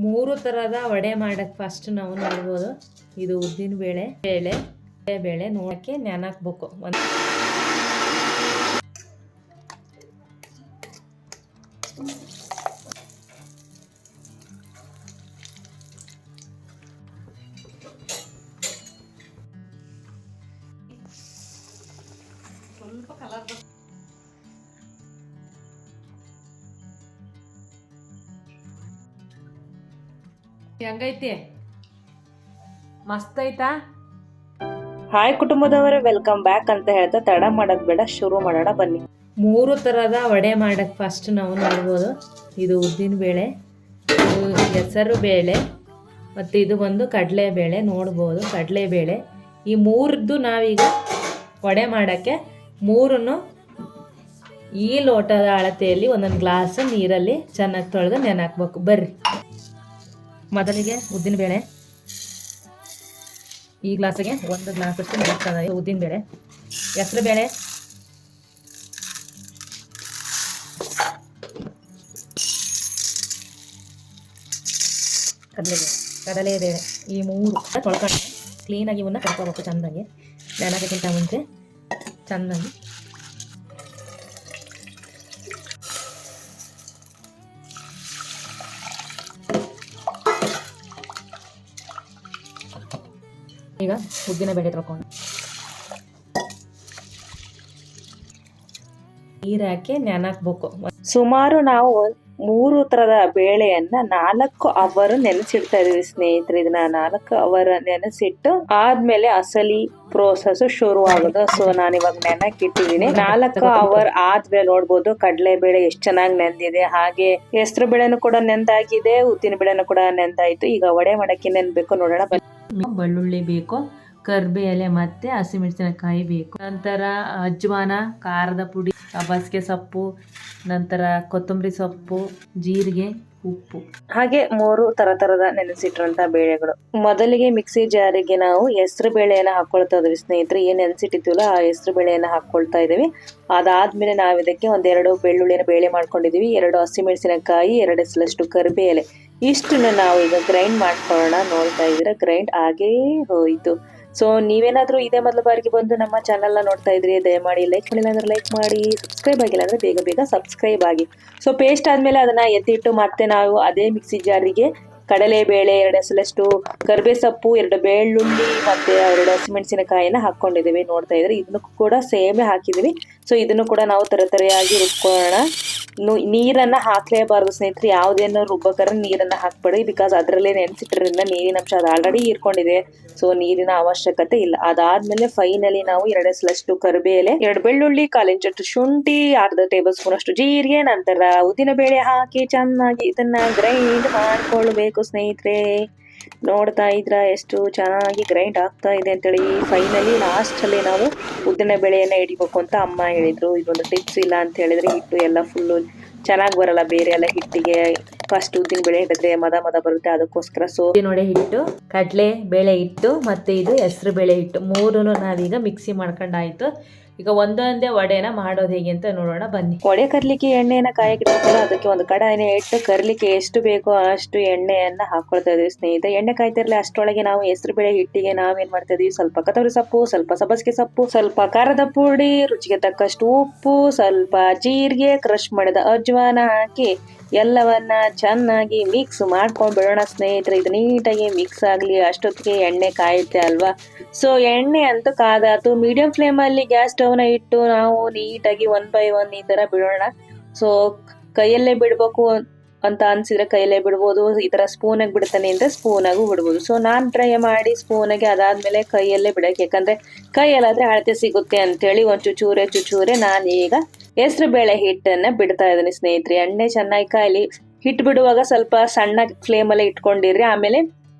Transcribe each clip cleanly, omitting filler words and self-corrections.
ಮೂರು ಥರದ ವಡೆ ಮಾಡಕ್ಕೆ ಫಸ್ಟ್ ನಾವು ನೋಡ್ಬೋದು. ಇದು ಉದ್ದಿನ ಬೇಳೆ ಬೇಳೆ ನೋಡಕ್ಕೆ ನೆನಕ್ಬೇಕು. ಒಂದು ಸ್ವಲ್ಪ ಕಲರ್ ಹೆಂಗೈತಿ? ಮಸ್ತ್ ಐತಾ? ಹಾಯ್ ಕುಟುಂಬದವರೇ, ವೆಲ್ಕಮ್ ಬ್ಯಾಕ್ ಅಂತ ಹೇಳ್ತಾ ತಡ ಮಾಡೋದು ಬೇಡ, ಶುರು ಮಾಡೋಣ ಬನ್ನಿ. ಮೂರು ಥರದ ವಡೆ ಮಾಡಕ್ಕೆ ಫಸ್ಟ್ ನಾವು ನೋಡ್ಬೋದು. ಇದು ಉದ್ದಿನ ಬೇಳೆ, ಇದು ಹೆಸರು ಬೇಳೆ ಮತ್ತು ಇದು ಒಂದು ಕಡಲೆಬೇಳೆ ನೋಡ್ಬೋದು. ಕಡಲೆಬೇಳೆ ಈ ಮೂರದ್ದು ನಾವೀಗ ವಡೆ ಮಾಡೋಕ್ಕೆ ಮೂರನ್ನು ಈ ಲೋಟದ ಅಳತೆಯಲ್ಲಿ ಒಂದೊಂದು ಗ್ಲಾಸ್ ನೀರಲ್ಲಿ ಚೆನ್ನಾಗಿ ತೊಳೆದು ನೆನೆಹಾಕ್ಬೇಕು. ಬರ್ರಿ, ಮೊದಲಿಗೆ ಉದ್ದಿನಬೇಳೆ ಈ ಗ್ಲಾಸಿಗೆ ಒಂದು ಗ್ಲಾಸಷ್ಟು ನೆನೆಸ್ತದೆ. ಉದ್ದಿನಬೇಳೆ, ಹೆಸರು ಬೇಳೆ, ಕಡಲೆಬೇಳೆ ಈ ಮೂರು ತೊಳ್ಕೊಂಡು ಕ್ಲೀನಾಗಿ ಇವನ್ನ ಕಟ್ಕೋಬೇಕು. ಚೆಂದಾಗಿ ನೆನಕ್ಕಿಂತ ಮುಂಚೆ ಚೆನ್ನಾಗಿ ಈಗ ಉದ್ದಿನ ಬೇಳೆ ತೊಳ್ಕೊಂಡು ನೀರು ಹಾಕಿ ನೆನಕ್ಬೇಕು. ಸುಮಾರು ನಾವು 3 ತರದ ಬೇಳೆಯನ್ನ 4 ಅವರ್ ನೆನೆಸಿಡ್ತಾ ಇದೀವಿ ಸ್ನೇಹಿತರೆ. ಇದನ್ನ 4 ಅವರ್ ನೆನೆಸಿಟ್ಟು ಆದ್ಮೇಲೆ ಅಸಲಿ ಪ್ರೋಸೆಸ್ ಶುರು ಆಗೋದು. ಸೊ ನಾನಿವಾಗ ನೆನಕ್ ಇಟ್ಟಿದ್ದೀನಿ. 4 ಅವರ್ ಆದ್ಮೇಲೆ ನೋಡ್ಬೋದು ಕಡಲೆ ಬೇಳೆ ಎಷ್ಟು ಚೆನ್ನಾಗಿ ನೆಂದಿದೆ. ಹಾಗೆ ಹೆಸರು ಬೇಳೆನೂ ಕೂಡ ನೆಂದಾಗಿದೆ, ಉದ್ದಿನ ಬೇಳೆನೂ ಕೂಡ ನೆಂದಾಯ್ತು. ಈಗ ವಡೆ ಮಾಡಕ್ಕೆ ನೆನ್ಬೇಕು ನೋಡೋಣ. ಬೆಳ್ಳುಳ್ಳಿ ಬೇಕು, ಕರ್ಬೇ ಎಲೆ ಮತ್ತೆ ಹಸಿಮೆಣಸಿನಕಾಯಿ ಬೇಕು, ನಂತರ ಅಜ್ವಾನ, ಖಾರದ ಪುಡಿ, ಸಬ್ಬಸಿಗೆ ಸೊಪ್ಪು, ನಂತರ ಕೊತ್ತಂಬರಿ ಸೊಪ್ಪು, ಜೀರಿಗೆ, ಉಪ್ಪು, ಹಾಗೆ 3 ತರದ ನೆನೆಸಿಟ್ಟಿರುವಂತಹ ಬೇಳೆಗಳು. ಮೊದಲಿಗೆ ಮಿಕ್ಸಿ ಜಾರಿಗೆ ನಾವು ಹೆಸರು ಬೇಳೆಯನ್ನ ಹಾಕೊಳ್ತಾ ಇದೀವಿ ಸ್ನೇಹಿತರೆ. ಏನ್ ನೆನೆಸಿಟ್ಟಿದ್ವಲ್ಲ ಆ ಹೆಸರು ಬೇಳೆಯನ್ನ ಹಾಕೊಳ್ತಾ ಇದೀವಿ. ಅದಾದ್ಮೇಲೆ ನಾವು ಇದಕ್ಕೆ 2 ಬೆಳ್ಳುಳ್ಳಿನ ಬೇಳೆ ಮಾಡ್ಕೊಂಡಿದೀವಿ, 2 ಹಸಿಮೆಣಸಿನಕಾಯಿ, 2 ಎಸಳಷ್ಟು ಕರ್ಬೇ ಎಲೆ, ಇಷ್ಟನ್ನ ನಾವು ಈಗ ಗ್ರೈಂಡ್ ಮಾಡ್ಕೊಳ್ಳೋಣ. ನೋಡ್ತಾ ಇದ್ದೀರಾ ಗ್ರೈಂಡ್ ಆಗೇ ಹೋಯ್ತು. ಸೊ ನೀವೇನಾದ್ರೂ ಇದೇ ಮೊದಲ ಬಾರಿಗೆ ಬಂದು ನಮ್ಮ ಚಾನೆಲ್ ನೋಡ್ತಾ ಇದ್ರಿ, ದಯಮಾಡಿ ಲೈಕ್ ಮಾಡಿಲ್ಲ ಅಂದ್ರೆ ಲೈಕ್ ಮಾಡಿ, ಸಬ್ಸ್ಕ್ರೈಬ್ ಆಗಿಲ್ಲ ಅಂದ್ರೆ ಬೇಗ ಸಬ್ಸ್ಕ್ರೈಬ್ ಆಗಿ. ಸೊ ಪೇಸ್ಟ್ ಆದ್ಮೇಲೆ ಅದನ್ನ ಎತ್ತಿಟ್ಟು ಮತ್ತೆ ನಾವು ಅದೇ ಮಿಕ್ಸಿ ಜಾರಿಗೆ ಕಡಲೆಬೇಳೆ, 2 ಎಸಳಷ್ಟು ಕರ್ಬೇ ಸೊಪ್ಪು, 2 ಬೆಳ್ಳುಳ್ಳಿ ಮತ್ತೆ 2 ಹಸಿಮೆಣಸಿನಕಾಯಿನ ಹಾಕೊಂಡಿದೀವಿ. ನೋಡ್ತಾ ಇದ್ರೆ ಇದನ್ನು ಕೂಡ ಸೇಮೆ ಹಾಕಿದೀವಿ. ಸೊ ಇದನ್ನು ಕೂಡ ನಾವು ತರತರಿಯಾಗಿ ರುಬ್ಕೊಳ್ಳೋಣ. ನೀರನ್ನ ಹಾಕ್ಲೇಬಾರ್ದು ಸ್ನೇಹಿತರೆ. ಯಾವುದೇನು ರುಬ್ಬಕರ ನೀರನ್ನ ಹಾಕ್ಬೇಡಿ, ಬಿಕಾಸ್ ಅದರಲ್ಲೇ ನೆನೆಸಿಟ್ರಿಂದ ನೀರಿನ ಅಂಶ ಅದು ಆಲ್ರೆಡಿ ಹೀರ್ಕೊಂಡಿದೆ. ಸೊ ನೀರಿನ ಅವಶ್ಯಕತೆ ಇಲ್ಲ. ಅದಾದ್ಮೇಲೆ ಫೈನಲಿ ನಾವು 2 ಎಸಳಷ್ಟು ಕರ್ಬೇ ಎಲೆ, 2 ಬೆಳ್ಳುಳ್ಳಿ, 1/4 ಇಂಚಷ್ಟು ಶುಂಠಿ, ಅರ್ಧ ಟೇಬಲ್ ಸ್ಪೂನ್ ಅಷ್ಟು ಜೀರಿಗೆ, ನಂತರ ಉದ್ದಿನ ಬೇಳೆ ಹಾಕಿ ಚೆನ್ನಾಗಿ ಇದನ್ನ ಗ್ರೈಂಡ್ ಮಾಡ್ಕೊಳ್ಬೇಕು ಸ್ನೇಹಿತರೆ. ನೋಡ್ತಾ ಇದ್ರ ಎಷ್ಟು ಚೆನ್ನಾಗಿ ಗ್ರೈಂಡ್ ಆಗ್ತಾ ಇದೆ ಅಂತೇಳಿ. ಫೈನಲಿ ಲಾಸ್ಟ್ ಅಲ್ಲಿ ನಾವು ಉದ್ದಿನ ಬೇಳೆಯನ್ನ ಹಿಡಿಬೇಕು ಅಂತ ಅಮ್ಮ ಹೇಳಿದ್ರು. ಇದೊಂದು ಟಿಪ್ಸ್. ಇಲ್ಲ ಅಂತ ಹೇಳಿದ್ರೆ ಹಿಟ್ಟು ಎಲ್ಲ ಫುಲ್ಲು ಚೆನ್ನಾಗಿ ಬರಲ್ಲ, ಬೇರೆ ಎಲ್ಲ ಹಿಟ್ಟಿಗೆ ಫಸ್ಟ್ ಉದ್ದಿನ ಬೇಳೆ ಹಿಡಿದ್ರೆ ಮದ ಬರುತ್ತೆ, ಅದಕ್ಕೋಸ್ಕರ. ಸೊ ನೋಡಿ ಹಿಟ್ಟು, ಕಡಲೆ ಬೇಳೆ ಹಿಟ್ಟು ಮತ್ತೆ ಇದು ಹೆಸರು ಬೇಳೆ ಹಿಟ್ಟು ಮೂರನ್ನು ನಾವೀಗ ಮಿಕ್ಸಿ ಮಾಡ್ಕೊಂಡಾಯ್ತು. ಈಗ ಒಂದೊಂದೇ ವಡೆನ ಮಾಡೋದು ಹೇಗೆ ಅಂತ ನೋಡೋಣ ಬನ್ನಿ. ವಡೆ ಕರ್ಲಿಕ್ಕೆ ಎಣ್ಣೆಯನ್ನ ಕಾಯಕ್ಕಿಟ್ಕೊಂಡು ಅದಕ್ಕೆ ಒಂದು ಕಡಾಯಿನ ಇಟ್ಟು ಕರ್ಲಿಕ್ಕೆ ಎಷ್ಟು ಬೇಕೋ ಅಷ್ಟು ಎಣ್ಣೆಯನ್ನ ಹಾಕೊಳ್ತಾ ಇದೀವಿ ಸ್ನೇಹಿತರೆ. ಎಣ್ಣೆ ಕಾಯ್ತಿರ್ಲಿ ಅಷ್ಟೊಳಗೆ ನಾವು ಹೆಸರು ಬೇಳೆ ಹಿಟ್ಟಿಗೆ ನಾವೇನ್ ಮಾಡ್ತಾ ಇದೀವಿ, ಸ್ವಲ್ಪ ಕೊತ್ತಂಬರಿ ಸೊಪ್ಪು, ಸ್ವಲ್ಪ ಸಬ್ಬಸಿಗೆ ಸೊಪ್ಪು, ಸ್ವಲ್ಪ ಖಾರದ ಪುಡಿ, ರುಚಿಗೆ ತಕ್ಕಷ್ಟು ಉಪ್ಪು, ಸ್ವಲ್ಪ ಜೀರಿಗೆ, ಕ್ರಶ್ ಮಾಡಿದ ಅಜ್ವಾನ ಹಾಕಿ ಎಲ್ಲವನ್ನ ಚೆನ್ನಾಗಿ ಮಿಕ್ಸ್ ಮಾಡ್ಕೊಂಡ್ ಬಿಡೋಣ ಸ್ನೇಹಿತರೆ. ಇದು ನೀಟಾಗಿ ಮಿಕ್ಸ್ ಆಗ್ಲಿ. ಅಷ್ಟೊತ್ತಿಗೆ ಎಣ್ಣೆ ಕಾಯುತ್ತೆ ಅಲ್ವಾ. ಸೊ ಎಣ್ಣೆ ಅಂತೂ ಕಾದಾತು. ಮೀಡಿಯಂ ಫ್ಲೇಮ್ ಅಲ್ಲಿ ಗ್ಯಾಸ್ ಸ್ಟವ್ನ ಇಟ್ಟು ನಾವು ನೀಟಾಗಿ 1 by 1 ಈ ತರ ಬಿಡೋಣ. ಸೊ ಕೈಯಲ್ಲೇ ಬಿಡ್ಬೇಕು ಅಂತ ಅನ್ಸಿದ್ರೆ ಕೈಯಲ್ಲೇ ಬಿಡ್ಬೋದು. ಈ ತರ ಸ್ಪೂನಾಗಿ ಬಿಡ್ತಾನೆ ಅಂದ್ರೆ ಸ್ಪೂನಾಗೂ ಬಿಡ್ಬೋದು. ಸೊ ನಾನ್ ಟ್ರೈ ಮಾಡಿ ಸ್ಪೂನಾಗೆ, ಅದಾದ್ಮೇಲೆ ಕೈಯಲ್ಲೇ ಬಿಡಕ್ಕೆ, ಯಾಕಂದ್ರೆ ಕೈಯಲ್ಲಾದ್ರೆ ಅಳತೆ ಸಿಗುತ್ತೆ ಅಂತೇಳಿ ಚೂಚೂರೆ ನಾನು ಈಗ ಹೆಸರು ಬೇಳೆ ಹಿಟ್ಟನ್ನ ಬಿಡ್ತಾ ಇದೀನಿ ಸ್ನೇಹಿತರೆ. ಎಣ್ಣೆ ಚೆನ್ನಾಗಿ ಕಾಯ್ಲಿ. ಹಿಟ್ಟು ಬಿಡುವಾಗ ಸ್ವಲ್ಪ ಸಣ್ಣ ಫ್ಲೇಮ್ ಅಲ್ಲಿ ಇಟ್ಕೊಂಡಿರ್ರಿ. ಆಮೇಲೆ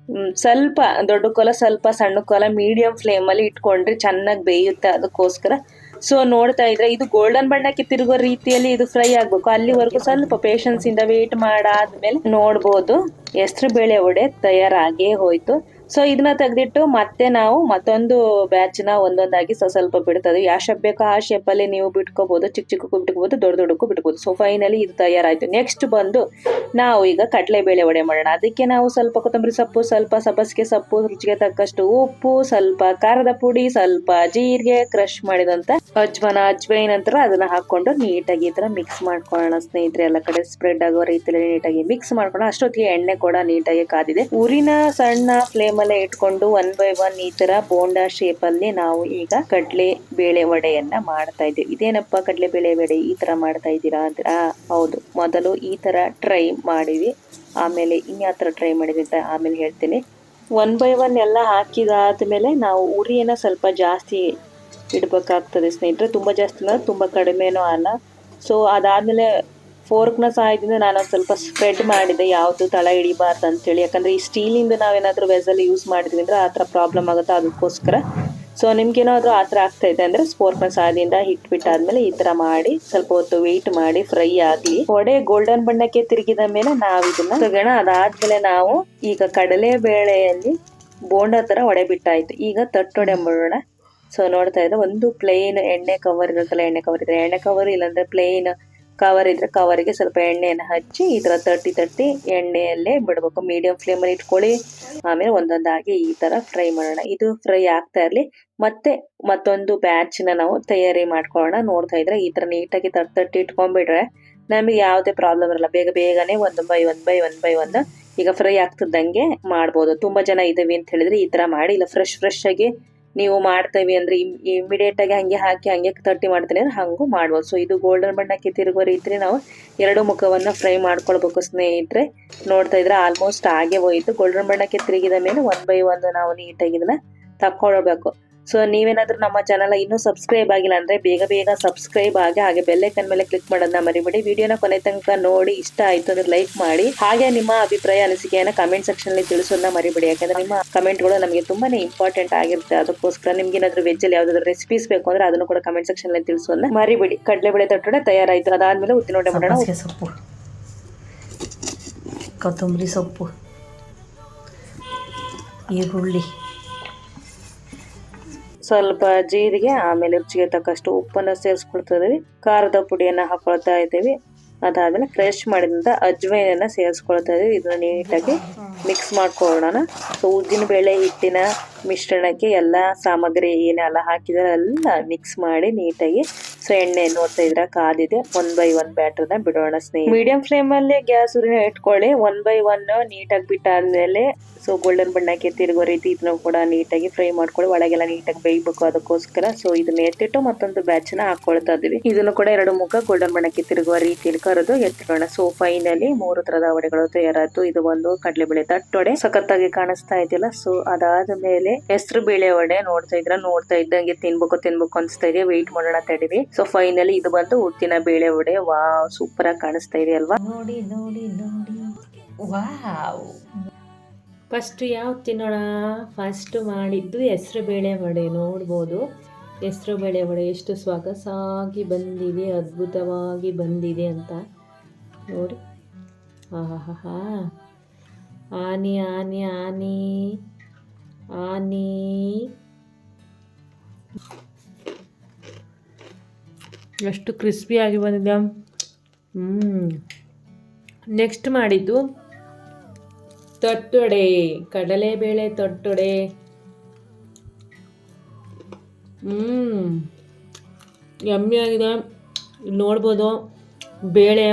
ಸ್ವಲ್ಪ ದೊಡ್ಡ ಕೋಲ, ಸ್ವಲ್ಪ ಸಣ್ಣ ಕೋಲ, ಮೀಡಿಯಂ ಫ್ಲೇಮ್ ಅಲ್ಲಿ ಇಟ್ಕೊಂಡ್ರಿ ಚೆನ್ನಾಗಿ ಬೇಯುತ್ತೆ, ಅದಕ್ಕೋಸ್ಕರ. ಸೊ ನೋಡ್ತಾ ಇದ್ರೆ ಇದು ಗೋಲ್ಡನ್ ಬಣ್ಣಕ್ಕೆ ತಿರುಗೋ ರೀತಿಯಲ್ಲಿ ಇದು ಫ್ರೈ ಆಗ್ಬೇಕು. ಅಲ್ಲಿವರೆಗೂ ಸ್ವಲ್ಪ ಪೇಷನ್ಸ್ ಇಂದ ವೇಟ್ ಮಾಡಾದ್ಮೇಲೆ ನೋಡ್ಬೋದು ಹೆಸರು ಬೇಳೆ ವಡೆ ತಯಾರಾಗೇ ಹೋಯ್ತು. ಸೊ ಇದನ್ನ ತೆಗೆದಿಟ್ಟು ಮತ್ತೆ ನಾವು ಮತ್ತೊಂದು ಬ್ಯಾಚ್ನ ಒಂದೊಂದಾಗಿ ಸ್ವಲ್ಪ ಬಿಡ್ತದೆ ಯಾವ ಶೇಪ್ ಬೇಕೋ ಆ ಶೇಪಲ್ಲಿ ನೀವು ಬಿಟ್ಕೋಬಹುದು, ಚಿಕ್ಕ ಚಿಕ್ಕಕ್ಕೂ ಬಿಟ್ಕೋಬಹುದು, ದೊಡ್ಡ ದೊಡ್ಡಕ್ಕೂ ಬಿಟ್ಕೋಬಹುದು. ಸೊ ಫೈನಲಿ ಇದು ತಯಾರಾಯ್ತು. ನೆಕ್ಸ್ಟ್ ಬಂದು ನಾವು ಈಗ ಕಡಲೆಬೇಳೆ ವಡೆ ಮಾಡೋಣ. ಅದಕ್ಕೆ ನಾವು ಸ್ವಲ್ಪ ಕೊತ್ತಂಬರಿ ಸೊಪ್ಪು, ಸ್ವಲ್ಪ ಸಬ್ಬಸಿಗೆ ಸೊಪ್ಪು, ರುಚಿಗೆ ತಕ್ಕಷ್ಟು ಉಪ್ಪು, ಸ್ವಲ್ಪ ಖಾರದ ಪುಡಿ, ಸ್ವಲ್ಪ ಜೀರಿಗೆ, ಕ್ರಶ್ ಮಾಡಿದಂತ ಅಜ್ವೈನ್ ನಂತರ ಅದನ್ನ ಹಾಕೊಂಡು ನೀಟಾಗಿ ಈ ತರ ಮಿಕ್ಸ್ ಮಾಡ್ಕೊಳ್ಳೋಣ ಸ್ನೇಹಿತರೆ. ಎಲ್ಲ ಕಡೆ ಸ್ಪ್ರೆಡ್ ಆಗೋ ರೀತಿಯಲ್ಲಿ ನೀಟಾಗಿ ಮಿಕ್ಸ್ ಮಾಡ್ಕೊಳ್ಳೋಣ. ಅಷ್ಟೊತ್ತಿಗೆ ಎಣ್ಣೆ ಕೂಡ ನೀಟಾಗಿ ಕಾದಿದೆ. ಊರಿನ ಸಣ್ಣ ಫ್ಲೇಮ್ ಅಲ್ಲೇ ಇಟ್ಕೊಂಡು 1 by 1 ಈ ತರ ಬೋಂಡಾ ಶೇಪ್ ಅಲ್ಲಿ ನಾವು ಈಗ ಕಡಲೆ ಬೇಳೆ ವಡೆಯನ್ನ ಮಾಡ್ತಾ ಇದ್ದೀವಿ. ಇದೇನಪ್ಪ ಕಡಲೆ ಬೇಳೆ ವಡೆ ಈ ತರ ಮಾಡ್ತಾ ಇದ್ದೀರಾ ಅಂತ? ಹೌದು, ಮೊದಲು ಈ ತರ ಟ್ರೈ ಮಾಡಿವಿ, ಆಮೇಲೆ ಇನ್ಯಾವ ತರ ಟ್ರೈ ಮಾಡಿದ್ವಿ ಅಂತ ಆಮೇಲೆ ಹೇಳ್ತೀನಿ. 1 by 1 ಎಲ್ಲ ಹಾಕಿದಾದ್ಮೇಲೆ ನಾವು ಉರಿಯನ್ನ ಸ್ವಲ್ಪ ಜಾಸ್ತಿ ಇಡ್ಬೇಕಾಗ್ತದೆ ಸ್ನೇಹಿತರೆ. ತುಂಬಾ ಜಾಸ್ತಿ ಅಲ್ಲ, ತುಂಬಾ ಕಡಿಮೆನೂ ಅಲ್ಲ. ಸೊ ಅದಾದ್ಮೇಲೆ ಫೋರ್ಕ್ನ ಸಹಾಯದಿಂದ ನಾನು ಸ್ವಲ್ಪ ಸ್ಪ್ರೆಡ್ ಮಾಡಿದೆ, ಯಾವುದು ತಳ ಹಿಡಿಬಾರ್ದು ಅಂತೇಳಿ. ಯಾಕಂದ್ರೆ ಈ ಸ್ಟೀಲಿಂದ ನಾವೇನಾದ್ರೂ ವೆಸಲ್ ಯೂಸ್ ಮಾಡಿದ್ವಿ ಅಂದ್ರೆ ಆ ಥರ ಪ್ರಾಬ್ಲಮ್ ಆಗುತ್ತೆ, ಅದಕ್ಕೋಸ್ಕರ. ಸೊ ನಿಮ್ಗೇನಾದ್ರೂ ಆ ಥರ ಆಗ್ತಾ ಇದೆ ಅಂದ್ರೆ ಫೋರ್ಕ್ನ ಸಹಾಯದಿಂದ ಇಟ್ಬಿಟ್ಟಾದ್ಮೇಲೆ ಈ ತರ ಮಾಡಿ ಸ್ವಲ್ಪ ಹೊತ್ತು ವೆಯ್ಟ್ ಮಾಡಿ ಫ್ರೈ ಆಗ್ಲಿ. ವಡೆ ಗೋಲ್ಡನ್ ಬಣ್ಣಕ್ಕೆ ತಿರುಗಿದ ಮೇಲೆ ನಾವು ಇದನ್ನ ತೆಗೋಣ. ಅದಾದ್ಮೇಲೆ ನಾವು ಈಗ ಕಡಲೆ ಬೇಳೆಯಲ್ಲಿ ಬೋಂಡ ತರ ವಡೆ ಬಿಟ್ಟಾಯ್ತು. ಈಗ ತಟ್ಟೊಡೆ ಮಾಡೋಣ. ಸೊ ನೋಡ್ತಾ ಇದ್ರೆ ಒಂದು ಪ್ಲೇನ್ ಎಣ್ಣೆ ಕವರ್ ಇರುತ್ತಲ್ಲ, ಎಣ್ಣೆ ಕವರ್ ಇದ್ರೆ ಎಣ್ಣೆ ಕವರ್, ಇಲ್ಲಾಂದ್ರೆ ಪ್ಲೇನ್ ಕವರ್ ಇದ್ರೆ ಕವರಿಗೆ ಸ್ವಲ್ಪ ಎಣ್ಣೆಯನ್ನು ಹಚ್ಚಿ ಈ ತರ ತಟ್ಟಿ ಎಣ್ಣೆಯಲ್ಲೇ ಬಿಡ್ಬೇಕು. ಮೀಡಿಯಂ ಫ್ಲೇಮ್ ಅಲ್ಲಿ ಇಟ್ಕೊಳ್ಳಿ. ಆಮೇಲೆ ಒಂದೊಂದಾಗಿ ಈ ತರ ಫ್ರೈ ಮಾಡೋಣ. ಇದು ಫ್ರೈ ಆಗ್ತಾ ಇರ್ಲಿ. ಮತ್ತೆ ಮತ್ತೊಂದು ಬ್ಯಾಚ್ ನ ನಾವು ತಯಾರಿ ಮಾಡ್ಕೊಳ್ಳೋಣ. ನೋಡ್ತಾ ಇದ್ರೆ ಈ ತರ ನೀಟಾಗಿ ತಟ್ಟಿ ಇಟ್ಕೊಂಡ್ಬಿಟ್ರೆ ನಮಗೆ ಯಾವುದೇ ಪ್ರಾಬ್ಲಮ್ ಇರಲ್ಲ. ಬೇಗನೆ 1 by 1 ಈಗ ಫ್ರೈ ಆಗ್ತದಂಗೆ ಮಾಡ್ಬೋದು. ತುಂಬಾ ಜನ ಇದಾವೆ ಅಂತ ಹೇಳಿದ್ರೆ ಈ ತರ ಮಾಡಿ. ಇಲ್ಲ ಫ್ರೆಶ್ ಆಗಿ ನೀವು ಮಾಡ್ತೇವೆ ಅಂದ್ರೆ ಇಮಿಡಿಯೇಟ್ ಆಗಿ ಹಂಗೆ ಹಾಕಿ ಹಂಗೆ ತಟ್ಟಿ ಮಾಡ್ತೀನಿ ಅಂದ್ರೆ ಹಂಗೂ ಮಾಡ್ಬೋದು. ಸೊ ಇದು ಗೋಲ್ಡನ್ ಬಣ್ಣಕ್ಕೆ ತಿರುಗುವ ರೀತಿ ನಾವು ಎರಡು ಮುಖವನ್ನ ಫ್ರೈ ಮಾಡ್ಕೊಳ್ಬೇಕು ಸ್ನೇಹಿತರೆ. ನೋಡ್ತಾ ಇದ್ರೆ ಆಲ್ಮೋಸ್ಟ್ ಆಗೇ ಹೋಯ್ತು. ಗೋಲ್ಡನ್ ಬಣ್ಣಕ್ಕೆ ತಿರುಗಿದ ಮೇಲೆ 1 by 1 ನಾವು ನೀಟಾಗಿ ಇದನ್ನ ತಕ್ಕೊಳ್ಬೇಕು. ಸೊ ನೀವೇನಾದ್ರೂ ನಮ್ಮ ಚಾನಲ್ ಇನ್ನೂ ಸಬ್ಸ್ಕ್ರೈಬ್ ಆಗಿಲ್ಲ ಅಂದ್ರೆ ಬೇಗ ಸಬ್ಸ್ಕ್ರೈಬ್ ಆಗಿ ಹಾಗೆ ಬೆಲ್ಲೈಕನ್ ಮೇಲೆ ಕ್ಲಿಕ್ ಮಾಡೋದನ್ನ ಮರಿಬೇಡಿ. ವಿಡಿಯೋನ ಕೊನೆ ತನಕ ನೋಡಿ ಇಷ್ಟ ಆಯ್ತು ಅಂದ್ರೆ ಲೈಕ್ ಮಾಡಿ. ಹಾಗೆ ನಿಮ್ಮ ಅಭಿಪ್ರಾಯ ಅನಿಸಿಕೆಯನ್ನ ಕಮೆಂಟ್ ಸೆಕ್ಷನ್ ಅಲ್ಲಿ ತಿಳಿಸೋದನ್ನ ಮರಿಬೇಡಿ. ಯಾಕಂದ್ರೆ ನಿಮ್ಮ ಕಮೆಂಟ್ಗಳು ನಮಗೆ ತುಂಬಾನೇ ಇಂಪಾರ್ಟೆಂಟ್ ಆಗಿರುತ್ತೆ. ಅದಕ್ಕೋಸ್ಕರ ನಿಮ್ಗೆ ಏನಾದ್ರೂ ವೆಜ್ ಅಲ್ಲಿ ಯಾವ್ದಾದ್ರು ರೆಸಿಪೀಸ್ ಬೇಕು ಅಂದ್ರೆ ಅದನ್ನು ಕೂಡ ಕಮೆಂಟ್ ಸೆಕ್ಷನ್ ಅಲ್ಲಿ ತಿಳಿಸೋದನ್ನ ಮರಿಬೇಡಿ. ಕಡಲೆಬೇಳೆ ತಟ್ಟೊಡೆ ತಯಾರಾಯ್ತು. ಅದಾದ್ಮೇಲೆ ಉದ್ದಿನವಡೆ ಮಾಡೋಣ. ಸೊಪ್ಪು, ಕೊತ್ತಂಬರಿ ಸೊಪ್ಪು, ಈರುಳ್ಳಿ, ಸ್ವಲ್ಪ ಜೀರಿಗೆ, ಆಮೇಲೆ ರುಚಿಗೆ ತಕ್ಕಷ್ಟು ಉಪ್ಪನ್ನು ಸೇರಿಸ್ಕೊಳ್ತಾ ಇದೀವಿ. ಖಾರದ ಪುಡಿಯನ್ನ ಹಾಕೊಳ್ತಾ ಇದ್ದೀವಿ. ಅದಾದ್ಮೇಲೆ ಕ್ರಶ್ ಮಾಡಿದಂತ ಅಜ್ವೈನನ್ನ ಸೇರಿಸ್ಕೊಳ್ತಾ ಇದೀವಿ. ಇದನ್ನ ನೀಟಾಗಿ ಮಿಕ್ಸ್ ಮಾಡ್ಕೊಳ್ಳೋಣ. ಸೊ ಉದ್ದಿನ ಬೇಳೆ ಹಿಟ್ಟಿನ ಮಿಶ್ರಣಕ್ಕೆ ಎಲ್ಲಾ ಸಾಮಗ್ರಿ ಏನೆಲ್ಲ ಹಾಕಿದ್ರೆ ಎಲ್ಲ ಮಿಕ್ಸ್ ಮಾಡಿ ನೀಟಾಗಿ ಸೊ ಎಣ್ಣೆ ನೋಡ್ತಾ ಇದ್ರೆ ಕಾದಿದೆ. 1 by 1 ಬ್ಯಾಟರ್ನ ಬಿಡೋಣ ಸ್ನೇಹಿತರೆ. ಮೀಡಿಯಂ ಫ್ಲೇಮ್ ಅಲ್ಲಿ ಗ್ಯಾಸ್ ಉರಿನ ಇಟ್ಕೊಳ್ಳಿ. 1 by 1 ನೀಟಾಗಿ ಬಿಟ್ಟಾದ್ಮೇಲೆ ಸೊ ಗೋಲ್ಡನ್ ಬಣ್ಣಕ್ಕೆ ತಿರುಗೋ ರೀತಿ ಇದನ್ನು ಕೂಡ ನೀಟಾಗಿ ಫ್ರೈ ಮಾಡ್ಕೊಳ್ಳಿ. ಒಳಗೆಲ್ಲ ನೀಟಾಗಿ ಬೇಯಬೇಕು, ಅದಕ್ಕೋಸ್ಕರ. ಸೊ ಇದನ್ನ ಎತ್ತಿಟ್ಟು ಮತ್ತೊಂದು ಬ್ಯಾಚ್ ನ ಹಾಕೊಳ್ತಾ ಇದೀವಿ. ಇದನ್ನು ಕೂಡ ಎರಡು ಮುಖ ಗೋಲ್ಡನ್ ಬಣ್ಣಕ್ಕೆ ತಿರುಗುವ ರೀತಿಯಲ್ಲಿ ಕರೆದು ಎತ್ತಿಡೋಣ. ಸೊ ಫೈನಲಿ 3 ತರದ ವಡೆಗಳು ತಯಾರಾಯ್ತು. ಇದು ಒಂದು ಕಡಲೆಬೇಳೆ ತಟ್ಟೊಡೆ ಸಖತ್ತಾಗಿ ಕಾಣಿಸ್ತಾ ಇದೆಯಲ್ಲ. ಸೊ ಅದಾದ ಮೇಲೆ ಹೆಸರು ಬೇಳೆ ವಡೆ ನೋಡ್ತಾ ಇದ್ದಂಗೆ ತಿನ್ಬೇಕು ಅನ್ಸ್ತಾ ಇದೆ. ವೆಯ್ಟ್ ಮಾಡೋಣ ತಡೀರಿ. ಸೊ ಫೈನಲಿ ಇದು ಬಂದು ಉದ್ದಿನ ಬೇಳೆ ವಡೆ. ವಾವ್, ಸೂಪರ್ ಆಗಿ ಕಾಣಿಸ್ತಾ ಇದೆ ಅಲ್ವಾ? ನೋಡಿ ವಾವ್. ಫಸ್ಟ್ ಯಾವ್ದು ತಿನ್ನೋಣ? ಫಸ್ಟ್ ಮಾಡಿದ್ದು ಹೆಸರು ಬೇಳೆ ವಡೆ. ನೋಡ್ಬೋದು ಹೆಸರು ಬೇಳೆ ವಡೆ ಎಷ್ಟು ಸೊಗಸಾಗಿ ಬಂದಿದೆ, ಅದ್ಭುತವಾಗಿ ಬಂದಿದೆ ಅಂತ ನೋಡಿ. ಆಹಾ, ಆನಿ ಆನಿ ಆನಿ ಆನಿ. ಎಷ್ಟು ಕ್ರಿಸ್ಪಿಯಾಗಿ ಬಂದಿದೆ. ನೆಕ್ಸ್ಟ್ ಮಾಡಿದ್ದು ತಟ್ಟೊಡೆ, ಕಡಲೆಬೇಳೆ ತಟ್ಟೊಡೆ. ಯಮ್ಮಿ ಆಗಿದೆ. ನೋಡ್ಬೋದು ಬೇಳೆ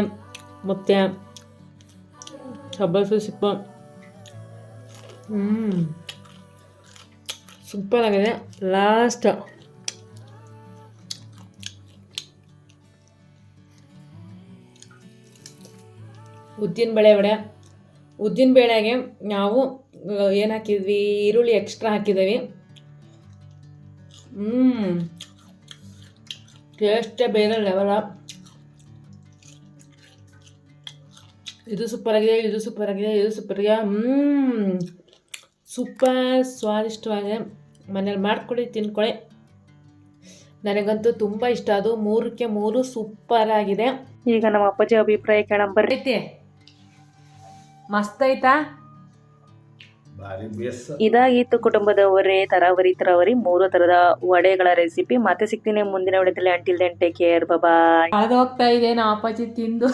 ಮತ್ತು ಸಬ್ಬಸಿಗೆ ಸೊಪ್ಪು. ಸೂಪರ್ ಆಗಿದೆ. ಲಾಸ್ಟ್ ಉದ್ದಿನ ಬೇಳೆ ವಡೆ. ಉದ್ದಿನ ಬೇಳೆಗೆ ನಾವು ಏನು ಹಾಕಿದ್ವಿ, ಈರುಳ್ಳಿ ಎಕ್ಸ್ಟ್ರಾ ಹಾಕಿದ್ದೀವಿ. ಟೇಸ್ಟೇ ಬೇರೆ ಲೆವೆಲ. ಇದು ಸೂಪರ್ ಆಗಿದೆ, ಇದು ಸೂಪರ್ ಆಗಿದೆ, ಇದು ಸೂಪರ್ ಆಗಿದೆ. ಸೂಪರ್ ಸ್ವಾದಿಷ್ಟವಾಗಿದೆ. ಮನೇಲಿ ಮಾಡ್ಕೊಳ್ಳಿ, ತಿನ್ಕೊಳ್ಳಿ. ನನಗಂತೂ ತುಂಬ ಇಷ್ಟ. ಅದು 3ಕ್ಕೆ 3 ಸೂಪರ್ ಆಗಿದೆ. ಈಗ ನಮ್ಮ ಅಪ್ಪಾಜಿ ಅಭಿಪ್ರಾಯ ಕೇಳಂಬರ್ರಿ. ಮಸ್ತ್ ಐತಾ? ಭಾರಿ ಬೇಸ್. ಇದಾಗಿತ್ತು ಕುಟುಂಬದವರೇ ತರಾವರಿ 3 ತರದ ವಡೆಗಳ ರೆಸಿಪಿ. ಮತ್ತೆ ಸಿಗ್ತೀನಿ ಮುಂದಿನ ವಿಡಿಯೋದಲ್ಲಿ. ಅಂಟಿಲ್ ದೆನ್ ಟೇಕ್ ಕೇರ್, ಬಾಯ್. ಹೋಗ್ತಾ ಇದೆ ನಾ ಅಪ್ಪಾಜಿ ತಿಂದು